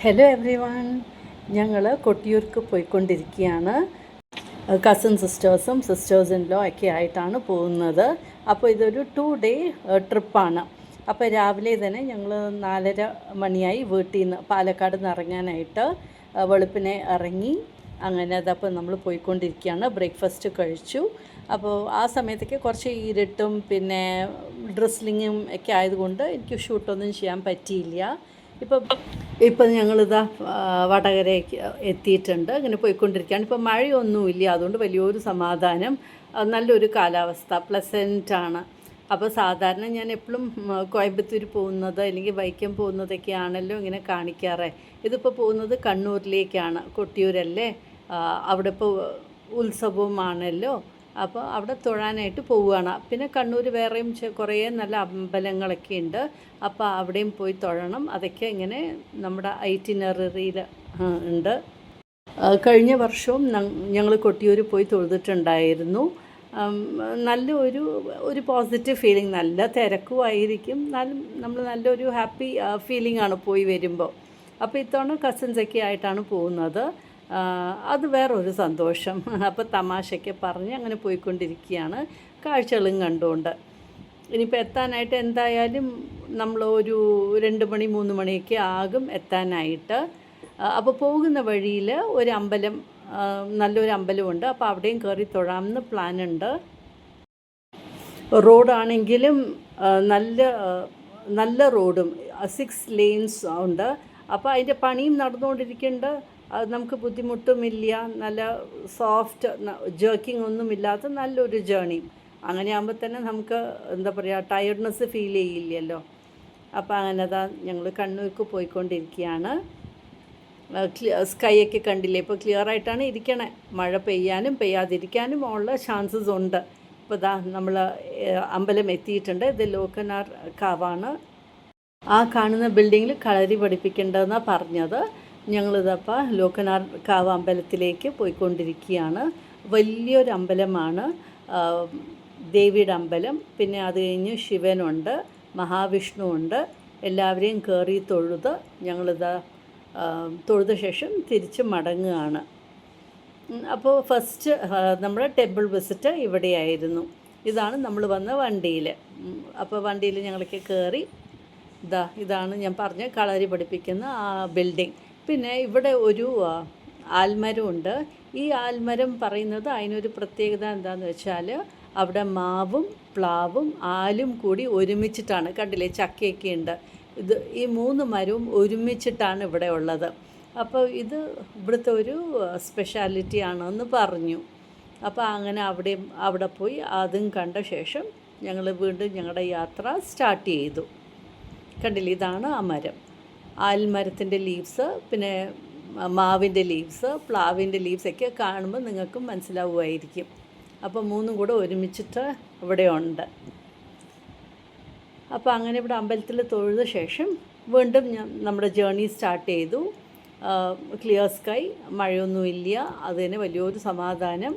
Hello every one, ഞങ്ങൾ കൊട്ടിയൂർക്ക് പോയിക്കൊണ്ടിരിക്കുകയാണ്. Cousin sisters in law ഒക്കെ ആയിട്ടാണ് പോകുന്നത്. അപ്പോൾ ഇതൊരു 2 ഡേ ട്രിപ്പാണ്. അപ്പോൾ രാവിലെ തന്നെ ഞങ്ങൾ 4:30 മണിയായി വീട്ടിൽ നിന്ന് പാലക്കാട് നിന്ന് ഇറങ്ങാനായിട്ട് വെളുപ്പിനെ ഇറങ്ങി. അങ്ങനെ അതപ്പോൾ നമ്മൾ പോയിക്കൊണ്ടിരിക്കുകയാണ്. ബ്രേക്ക്ഫാസ്റ്റ് കഴിച്ചു. അപ്പോൾ ആ സമയത്തൊക്കെ കുറച്ച് ഇരുട്ടും പിന്നെ ഡ്രസ്ലിങ്ങും ഒക്കെ ആയതുകൊണ്ട് എനിക്ക് ഷൂട്ടൊന്നും ചെയ്യാൻ പറ്റിയില്ല. ഇപ്പം ഞങ്ങളിതാ വടകരയ്ക്ക് എത്തിയിട്ടുണ്ട്. ഇങ്ങനെ പോയിക്കൊണ്ടിരിക്കുകയാണ്. ഇപ്പം മഴയൊന്നുമില്ല, അതുകൊണ്ട് വലിയൊരു സമാധാനം. നല്ലൊരു കാലാവസ്ഥ, പ്ലസൻറ്റാണ്. അപ്പോൾ സാധാരണ ഞാൻ എപ്പോഴും കോയമ്പത്തൂർ പോകുന്നത് അല്ലെങ്കിൽ വൈക്കം പോകുന്നതൊക്കെയാണല്ലോ ഇങ്ങനെ കാണിക്കാറ്. ഇതിപ്പോൾ പോകുന്നത് കണ്ണൂരിലേക്കാണ്. കൊട്ടിയൂരല്ലേ, അവിടെ ഇപ്പോൾ ഉത്സവമാണല്ലോ. അപ്പോൾ അവിടെ തൊഴാനായിട്ട് പോവുകയാണ്. പിന്നെ കണ്ണൂർ വേറെയും കുറേ നല്ല അമ്പലങ്ങളൊക്കെ ഉണ്ട്. അപ്പോൾ അവിടെയും പോയി തൊഴണം. അതൊക്കെ ഇങ്ങനെ നമ്മുടെ ഐറ്റിനറിയിൽ ഉണ്ട്. കഴിഞ്ഞ വർഷവും ഞങ്ങൾ കൊട്ടിയൂർ പോയി തൊഴുതിട്ടുണ്ടായിരുന്നു. നല്ല ഒരു പോസിറ്റീവ് ഫീലിംഗ്. നല്ല തിരക്കുമായിരിക്കും, നമ്മൾ നല്ലൊരു ഹാപ്പി ഫീലിംഗ് ആണ് പോയി വരുമ്പോൾ. അപ്പോൾ ഇത്തവണ കസിൻസൊക്കെ ആയിട്ടാണ് പോകുന്നത്. അത് വേറൊരു സന്തോഷം. അപ്പോൾ തമാശയൊക്കെ പറഞ്ഞ് അങ്ങനെ പോയിക്കൊണ്ടിരിക്കുകയാണ്, കാഴ്ചകളും കണ്ടുകൊണ്ട്. ഇനിയിപ്പോൾ എത്താനായിട്ട് എന്തായാലും നമ്മൾ ഒരു 2 മണി 3 മണിയൊക്കെ ആകും എത്താനായിട്ട്. അപ്പോൾ പോകുന്ന വഴിയിൽ ഒരു അമ്പലം, നല്ലൊരു അമ്പലമുണ്ട്. അപ്പോൾ അവിടെയും കയറി തൊഴാമെന്ന് പ്ലാനുണ്ട്. റോഡാണെങ്കിലും നല്ല റോഡും 6 lanes ഉണ്ട്. അപ്പോൾ അതിൻ്റെ പണിയും നടന്നുകൊണ്ടിരിക്കുന്നുണ്ട്. അത് നമുക്ക് ബുദ്ധിമുട്ടുമില്ല. നല്ല സോഫ്റ്റ്, ജേർക്കിംഗ് ഒന്നുമില്ലാത്ത നല്ലൊരു ജേണി. അങ്ങനെ ആകുമ്പോൾ തന്നെ നമുക്ക് എന്താ പറയുക, ടയർഡ്നെസ് ഫീൽ ചെയ്യില്ലല്ലോ. അപ്പോൾ അങ്ങനെ അതാ ഞങ്ങൾ കണ്ണൂർക്ക് പോയിക്കൊണ്ടിരിക്കുകയാണ്. സ്കൈ ഒക്കെ കണ്ടില്ലേ, ഇപ്പോൾ ക്ലിയറായിട്ടാണ് ഇരിക്കണേ. മഴ പെയ്യാനും പെയ്യാതിരിക്കാനും ഉള്ള ചാൻസസ് ഉണ്ട്. ഇപ്പോൾ ഇതാ നമ്മൾ അമ്പലം എത്തിയിട്ടുണ്ട്. ഇത് ലോകനാർ കാവാണ്. ആ കാണുന്ന ബിൽഡിങ്ങിൽ കളരി പഠിപ്പിക്കേണ്ടതെന്നാണ് പറഞ്ഞത്. ഞങ്ങളിതപ്പോൾ ലോകനാർ കാവ് അമ്പലത്തിലേക്ക് പോയിക്കൊണ്ടിരിക്കുകയാണ്. വലിയൊരു അമ്പലമാണ്, ദേവിയുടെ അമ്പലം. പിന്നെ അത് കഴിഞ്ഞ് ശിവനുണ്ട്, മഹാവിഷ്ണു ഉണ്ട്. എല്ലാവരെയും കയറി തൊഴുത് തൊഴുത ശേഷം തിരിച്ച് മടങ്ങുകയാണ്. അപ്പോൾ ഫസ്റ്റ് നമ്മുടെ ടെമ്പിൾ വിസിറ്റ് ഇവിടെയായിരുന്നു. ഇതാണ് നമ്മൾ വന്ന വണ്ടിയിൽ. അപ്പോൾ വണ്ടിയിൽ ഞങ്ങളൊക്കെ കയറി. ഇതാണ് ഞാൻ പറഞ്ഞ കളരി പഠിപ്പിക്കുന്ന ആ ബിൽഡിംഗ്. പിന്നെ ഇവിടെ ഒരു ആൽമരമുണ്ട്. ഈ ആൽമരം പറയുന്നത് അതിനൊരു പ്രത്യേകത എന്താണെന്ന് വെച്ചാൽ, അവിടെ മാവും പ്ലാവും ആലും കൂടി ഒരുമിച്ചിട്ടാണ്. കണ്ടില്ലേ, ചക്കയൊക്കെ ഉണ്ട്. ഈ 3 മരവും ഒരുമിച്ചിട്ടാണ് ഇവിടെ ഉള്ളത്. അപ്പോൾ ഇത് ഇവിടുത്തെ ഒരു സ്പെഷ്യാലിറ്റി ആണെന്ന് പറഞ്ഞു. അപ്പോൾ അങ്ങനെ അവിടെ പോയി അതും കണ്ട ശേഷം ഞങ്ങൾ വീണ്ടും ഞങ്ങളുടെ യാത്ര സ്റ്റാർട്ട് ചെയ്തു. കണ്ടില്ലേ, ഇതാണ് ആ മരം. ആൽമരത്തിൻ്റെ ലീവ്സ്, പിന്നെ മാവിൻ്റെ ലീവ്സ്, പ്ലാവിൻ്റെ ലീവ്സൊക്കെ കാണുമ്പോൾ നിങ്ങൾക്കും മനസ്സിലാവുമായിരിക്കും. അപ്പോൾ 3 കൂടെ ഒരുമിച്ചിട്ട് ഇവിടെ ഉണ്ട്. അപ്പോൾ അങ്ങനെ ഇവിടെ അമ്പലത്തിൽ തൊഴുത ശേഷം വീണ്ടും നമ്മുടെ ജേർണി സ്റ്റാർട്ട് ചെയ്തു. ക്ലിയർ സ്കൈ, മഴയൊന്നുമില്ല, അതിന് വലിയൊരു സമാധാനം.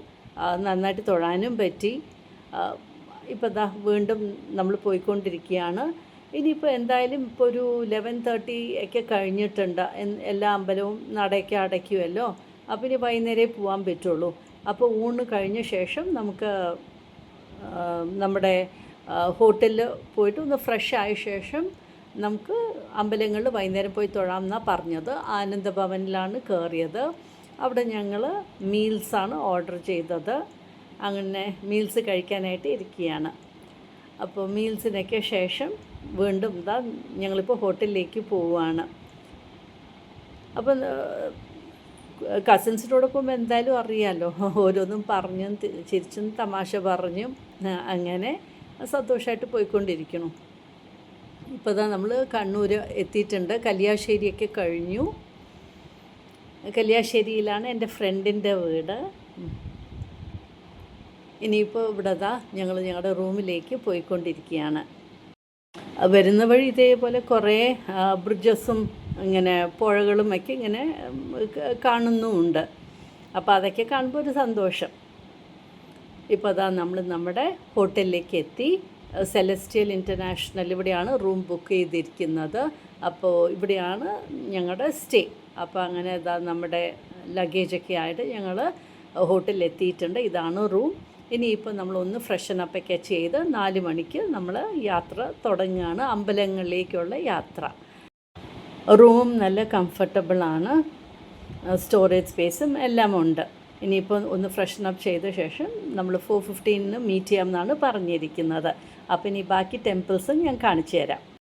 നന്നായിട്ട് തൊഴാനും പറ്റി. ഇപ്പോൾ വീണ്ടും നമ്മൾ പോയിക്കൊണ്ടിരിക്കുകയാണ്. ഇനിയിപ്പോൾ എന്തായാലും ഇപ്പോൾ ഒരു 11:30 ഒക്കെ കഴിഞ്ഞിട്ടുണ്ട്. എല്ലാ അമ്പലവും നടയൊക്കെ അടയ്ക്കുമല്ലോ. അപ്പോൾ ഇനി വൈകുന്നേരമേ പോകാൻ പറ്റുള്ളൂ. അപ്പോൾ ഊണ് കഴിഞ്ഞ ശേഷം നമുക്ക് നമ്മുടെ ഹോട്ടലിൽ പോയിട്ട് ഒന്ന് ഫ്രഷ് ആയ ശേഷം നമുക്ക് അമ്പലങ്ങളിൽ വൈകുന്നേരം പോയി തൊഴാമെന്നാണ് പറഞ്ഞത്. ആനന്ദഭവനിലാണ് കയറിയത്. അവിടെ ഞങ്ങൾ മീൽസാണ് ഓർഡർ ചെയ്തത്. അങ്ങനെ മീൽസ് കഴിക്കാനായിട്ട് ഇരിക്കുകയാണ്. അപ്പോൾ മീൽസിനൊക്കെ ശേഷം വീണ്ടും ഞങ്ങളിപ്പോൾ ഹോട്ടലിലേക്ക് പോവുകയാണ്. അപ്പം കസിൻസിനോടൊപ്പം എന്തായാലും അറിയാമല്ലോ, ഓരോന്നും പറഞ്ഞും ചിരിച്ചും തമാശ പറഞ്ഞും അങ്ങനെ സന്തോഷമായിട്ട് പോയിക്കൊണ്ടിരിക്കണം. ഇപ്പോൾ നമ്മൾ കണ്ണൂർ എത്തിയിട്ടുണ്ട്. കല്യാശ്ശേരിയൊക്കെ കഴിഞ്ഞു. കല്യാശ്ശേരിയിലാണ് എൻ്റെ ഫ്രണ്ടിൻ്റെ വീട്. ഇനിയിപ്പോൾ ഇവിടെ ഞങ്ങളുടെ റൂമിലേക്ക് പോയിക്കൊണ്ടിരിക്കുകയാണ്. വരുന്ന വഴി ഇതേപോലെ കുറേ ബ്രിഡ്ജസും ഇങ്ങനെ പുഴകളും ഒക്കെ ഇങ്ങനെ കാണുന്നുമുണ്ട്. അപ്പോൾ അതൊക്കെ കാണുമ്പോൾ ഒരു സന്തോഷം. ഇപ്പോൾ നമ്മൾ നമ്മുടെ ഹോട്ടലിലേക്ക് എത്തി. സെലസ്റ്റിയൽ ഇൻ്റർനാഷണൽ ഇവിടെയാണ് റൂം ബുക്ക് ചെയ്തിരിക്കുന്നത്. അപ്പോൾ ഇവിടെയാണ് ഞങ്ങളുടെ സ്റ്റേ. അപ്പോൾ അങ്ങനെ ഇതാ നമ്മുടെ ലഗേജൊക്കെ ആയിട്ട് ഞങ്ങൾ ഹോട്ടലിൽ എത്തിയിട്ടുണ്ട്. ഇതാണ് റൂം. ഇനിയിപ്പോൾ നമ്മളൊന്ന് ഫ്രഷനപ്പൊക്കെ ചെയ്ത് 4 മണിക്ക് നമ്മൾ യാത്ര തുടങ്ങുകയാണ്, അമ്പലങ്ങളിലേക്കുള്ള യാത്ര. റൂമും നല്ല കംഫർട്ടബിളാണ്, സ്റ്റോറേജ് സ്പേസും എല്ലാം ഉണ്ട്. ഇനിയിപ്പോൾ ഒന്ന് ഫ്രഷനപ്പ് ചെയ്ത ശേഷം നമ്മൾ 4:15 മീറ്റ് ചെയ്യാമെന്നാണ് പറഞ്ഞിരിക്കുന്നത്. അപ്പോൾ ഇനി ബാക്കി ടെമ്പിൾസും ഞാൻ കാണിച്ചു തരാം.